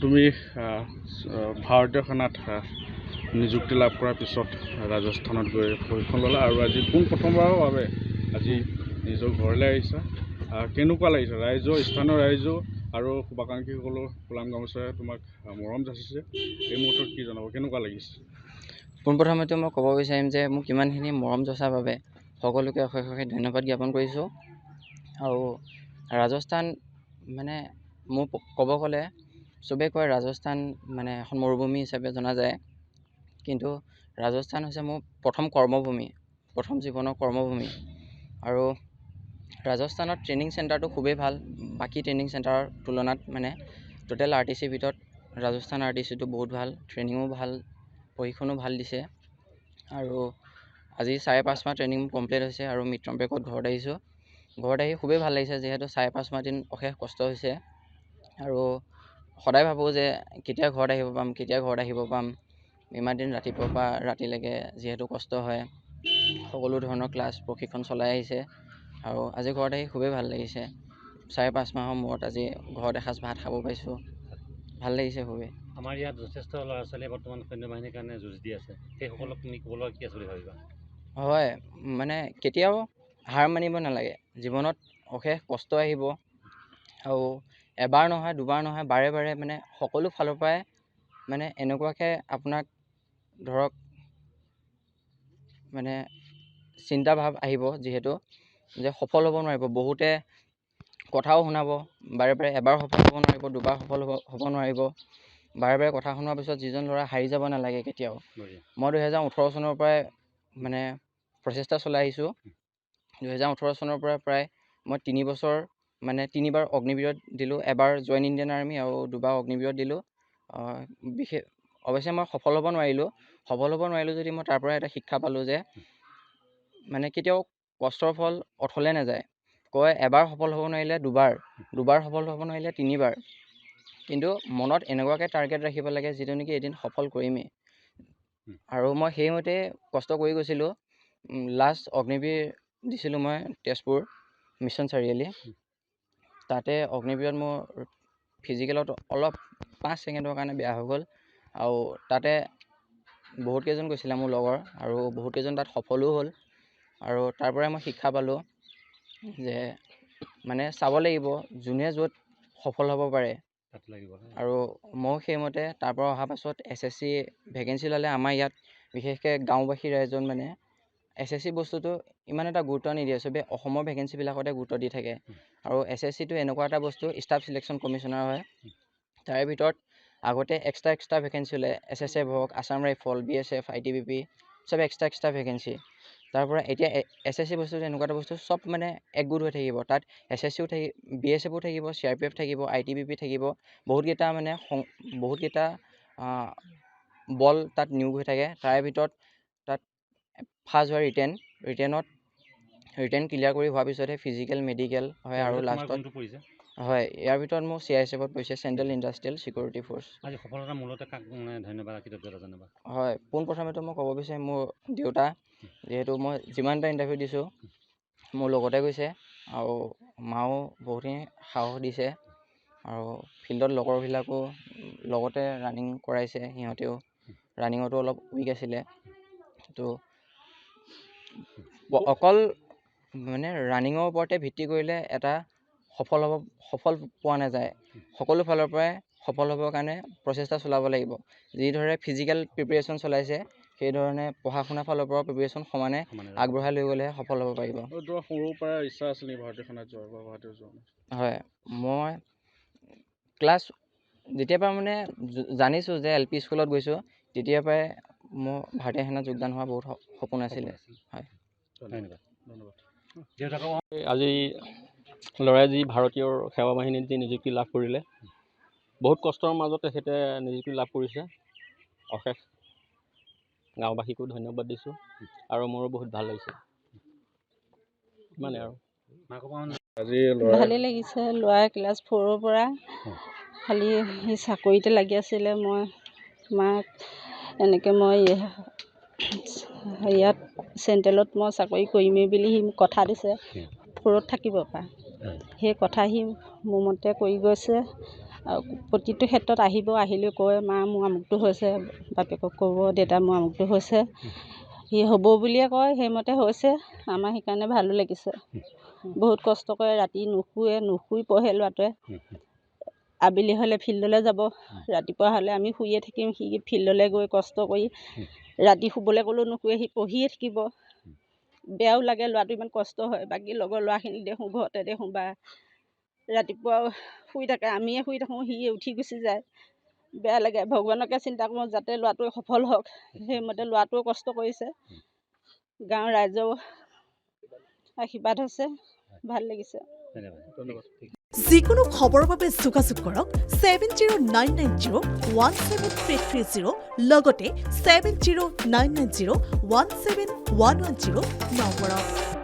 তুমি ভাৰতীয় সেনাত নিযুক্তি লাভ কৰাৰ পিছত ৰাজস্থানত গৈ প্ৰশিক্ষণ ল'লা আৰু আজি প্ৰথমবাৰৰ বাবে আজি নিজৰ ঘৰলৈ আহিছা। কেনেকুৱা লাগিছে? স্থানীয় ৰাইজো আৰু শুভাকাংক্ষীসকলৰ ফুলাম গামোচাৰে তোমাক মৰম যাচিছে, এই মুহূৰ্তত কি জনাব? কেনেকুৱা লাগিছে? পোনপ্ৰথমতে মই ক'ব বিচাৰিম যে মোক ইমানখিনি মৰম যচাৰ বাবে সকলোকে অশেষ অশেষ ধন্যবাদ জ্ঞাপন কৰিছোঁ। আৰু ৰাজস্থান মানে মোক ক'ব গ'লে চবেই কয় ৰাজস্থান মানে এখন মৰুভূমি হিচাপে জনা যায়, কিন্তু ৰাজস্থান হৈছে মোৰ প্ৰথম কৰ্মভূমি, প্ৰথম জীৱনৰ কৰ্মভূমি। আৰু ৰাজস্থানত ট্ৰেইনিং চেণ্টাৰটো খুবেই ভাল, বাকী ট্ৰেইনিং চেণ্টাৰৰ তুলনাত মানে টোটেল RTCৰ ভিতৰত ৰাজস্থান RTCটো বহুত ভাল, ট্ৰেইনিঙো ভাল, প্ৰশিক্ষণো ভাল দিছে। আৰু আজি 4.5 মাহ ট্ৰেইনিং কমপ্লিট হৈছে আৰু মিড-টাৰ্ম ব্ৰেকত ঘৰত আহিছোঁ। ঘৰত আহি খুবেই ভাল লাগিছে, যিহেতু 4.5 মাহ দিন অশেষ কষ্ট হৈছে। আৰু সদায় ভাবোঁ যে কেতিয়া ঘৰত আহিব পাম। ইমান দিন ৰাতিপুৱাৰ পৰা ৰাতিলৈকে যিহেতু কষ্ট হয়, সকলো ধৰণৰ ক্লাছ প্ৰশিক্ষণ চলাই আহিছে। আৰু আজি ঘৰত আহি খুবেই ভাল লাগিছে। 4.5 মাহৰ মূৰত আজি ঘৰত এসাঁজ ভাত খাব পাইছোঁ, ভাল লাগিছে খুবেই। আমাৰ ইয়াত যথেষ্ট ল'ৰা ছোৱালীয়ে বৰ্তমান সৈন্য বাহিনীৰ কাৰণে যুঁজ দি আছে, সেইসকলক তুমি ক'বলৈ কি আছে বুলি ভাবিবা? হয়, মানে কেতিয়াও হাৰ মানিব নালাগে। জীৱনত অশেষ কষ্ট আহিব, আৰু এবাৰ নহয়, দুবাৰ নহয়, বাৰে বাৰে মানে সকলো ফালৰ পৰাই মানে এনেকুৱাকৈ আপোনাক ধৰক মানে চিন্তা ভাৱ আহিব, যিহেতু যে সফল হ'ব নোৱাৰিব। বহুতে কথাও শুনাব, বাৰে বাৰে এবাৰ সফল হ'ব নোৱাৰিব, দুবাৰ সফল হ'ব নোৱাৰিব। বাৰে বাৰে কথা শুনাৰ পিছত যিজন ল'ৰা হাৰি যাব নালাগে কেতিয়াও। মই 2018 চনৰ পৰাই মানে প্ৰচেষ্টা চলাই আহিছোঁ। 2018 চনৰ পৰা প্ৰায় মই 3 বছৰ মানে 3বাৰ অগ্নিবীৰত দিলোঁ, এবাৰ জইন ইণ্ডিয়ান আৰ্মি আৰু 2বাৰ অগ্নিবীৰত দিলোঁ। অৱশ্যে মই সফল হ'ব নোৱাৰিলোঁ যদি মই তাৰ পৰা এটা শিক্ষা পালোঁ যে মানে কেতিয়াও কষ্টৰ ফল অথলে নাযায়। কয় এবাৰ সফল হ'ব নোৱাৰিলে দুবাৰ সফল হ'ব নোৱাৰিলে 3বাৰ, কিন্তু মনত এনেকুৱাকৈ টাৰ্গেট ৰাখিব লাগে যিটো নেকি এদিন সফল কৰিমেই। আৰু মই সেইমতে কষ্ট কৰি গৈছিলোঁ। লাষ্ট অগ্নিবীৰ দিছিলোঁ মই তেজপুৰ মিছন চাৰিআলি। তাতে অগ্নিবীৰত মোৰ ফিজিকেলত অলপ 5 ছেকেণ্ডৰ কাৰণে বেয়া হৈ গ'ল, আৰু তাতে বহুতকেইজন গৈছিলে মোৰ লগৰ, আৰু বহুতকেইজন তাত সফলো হ'ল। আৰু তাৰ পৰাই মই শিক্ষা পালোঁ যে মানে চাব লাগিব যোনে য'ত সফল হ'ব পাৰে। আৰু ময়ো সেইমতে তাৰ পৰা অহাৰ পাছত SSC ভেকেঞ্চি ওলালে আমাৰ ইয়াত, বিশেষকৈ গাঁওবাসী ৰাইজত মানে SSC বস্তুটো ইমান এটা গুৰুত্ব নিদিয়ে, চবেই অসমৰ ভেকেঞ্চিবিলাকতে গুৰুত্ব দি থাকে। আৰু SSCটো এনেকুৱা এটা বস্তু, ষ্টাফ চিলেকশ্যন কমিশ্যনাৰ হয়। তাৰে ভিতৰত আগতে এক্সট্ৰা ভেকেঞ্চি ওলায়, SSF হওক, আছাম ৰাইফল, BSF, ITBP, চব এক্সট্ৰা ভেকেঞ্চি। তাৰ পৰা এতিয়া SSC বস্তুটো এনেকুৱা এটা বস্তু, চব মানে একগোট হৈ থাকিব। তাত SSCও থাকিব, BSFও থাকিব, CRPF থাকিব, ITBP থাকিব, বহুতকেইটা বল তাত নিয়োগ হৈ থাকে। তাৰে ভিতৰত তাত ফাৰ্ষ্ট হয় ৰিটেন ক্লিয়াৰ কৰি হোৱাৰ পিছতহে ফিজিকেল, মেডিকেল হয়, আৰু লাষ্টত হয়। ইয়াৰ ভিতৰত মোৰ CISFত পৰিছে, চেণ্ট্ৰেল ইণ্ডাষ্ট্ৰিয়েল ছিকিউৰিটি ফ'ৰ্চ। আজি সফলতাৰ মূলতে কাক ধন্যবাদ কৃতজ্ঞতা জনাবা? হয়, পোনপ্ৰথমেতো মই ক'ব বিচাৰিম মোৰ দেউতা, যিহেতু মই যিমানটা ইণ্টাৰভিউ দিছোঁ মোৰ লগতে গৈছে, আৰু মাও বহুতখিনি সাহস দিছে। আৰু ফিল্ডত লগৰবিলাকো লগতে ৰানিং কৰাইছে, সিহঁতেও ৰানিঙতো অলপ উইক আছিলে। তো অকল মানে ৰানিঙৰ ওপৰতে ভিত্তি কৰিলে এটা সফল পোৱা নাযায়। সকলো ফালৰ পৰাই সফল হ'বৰ কাৰণে প্ৰচেষ্টা চলাব লাগিব। যিদৰে ফিজিকেল প্ৰিপেৰেশ্যন চলাইছে, সেইধৰণে পঢ়া শুনাৰ ফালৰ পৰা প্ৰিপেৰেশ্যন সমানে আগবঢ়াই লৈ গ'লেহে সফল হ'ব পাৰিব। সৰুৰ পৰা ইচ্ছা আছিল নেকি ভাৰতীয় সেনাত যোৱাৰ বা ভাৰতীয় যোৱাৰ? হয়, মই ক্লাছ যেতিয়াৰ পৰা মানে জানিছোঁ যে LP স্কুলত গৈছোঁ, তেতিয়াৰ পৰাই মোৰ ভাৰতীয় সেনাত যোগদান হোৱাৰ বহুত সপোন আছিলে। হয়, ধন্যবাদ। আজি ল'ৰাই যি ভাৰতীয় সেৱা বাহিনীত যি নিযুক্তি লাভ কৰিলে, বহুত কষ্টৰ মাজত তেখেতে নিযুক্তি লাভ কৰিছে। অশেষ গাঁওবাসীকো ধন্যবাদ দিছোঁ, আৰু মোৰো বহুত ভাল লাগিছে। ইমানে আৰু। ভালেই লাগিছে। ল'ৰাই ক্লাছ 4ৰ পৰা খালি চাকৰিতে লাগি আছিলে। মই মাক এনেকৈ মই ইয়াত চেণ্ট্ৰেলত মই চাকৰি কৰিমেই বুলি সি মোক কথা দিছে, 4ত থাকিব পৰা। সেই কথা সি মোৰ মতে কৰি গৈছে, আৰু প্ৰতিটো ক্ষেত্ৰত আহিলেও কয় মা মোৰ আমুকটো হৈছে, বাপেকক ক'ব দেউতা মোৰ আমুকটো হৈছে, সি হ'ব বুলিয়ে কয়, সেইমতে হৈছে। আমাৰ সেইকাৰণে ভালো লাগিছে। বহুত কষ্ট কৰে, ৰাতি নুশুই পঢ়ে ল'ৰাটোৱে। আবেলি হ'লে ফিল্ডলৈ যাব, ৰাতিপুৱা হ'লে আমি শুইয়ে থাকিম, সি ফিল্ডলৈ গৈ কষ্ট কৰি ৰাতি শুবলৈ ক'লেও নুশুৱে, সি পঢ়িয়ে থাকিব। বেয়াও লাগে, ল'ৰাটো ইমান কষ্ট হয়। বাকী লগৰ ল'ৰাখিনি দেখোঁ ঘৰতে দেখোঁ বা ৰাতিপুৱা শুই থাকে, আমিয়ে শুই থাকোঁ, সি উঠি গুচি যায়। বেয়া লাগে। ভগৱানকে চিন্তা কৰোঁ যাতে ল'ৰাটোৱে সফল হওক, সেইমতে ল'ৰাটোৱেও কষ্ট কৰিছে। গাঁৱৰ ৰাইজেও আশীৰ্বাদ হৈছে, ভাল লাগিছে। ধন্যবাদ। যিকোনো খবৰৰ বাবে যোগাযোগ কৰক 7099017330 লগতে 7099017110 নম্বৰত।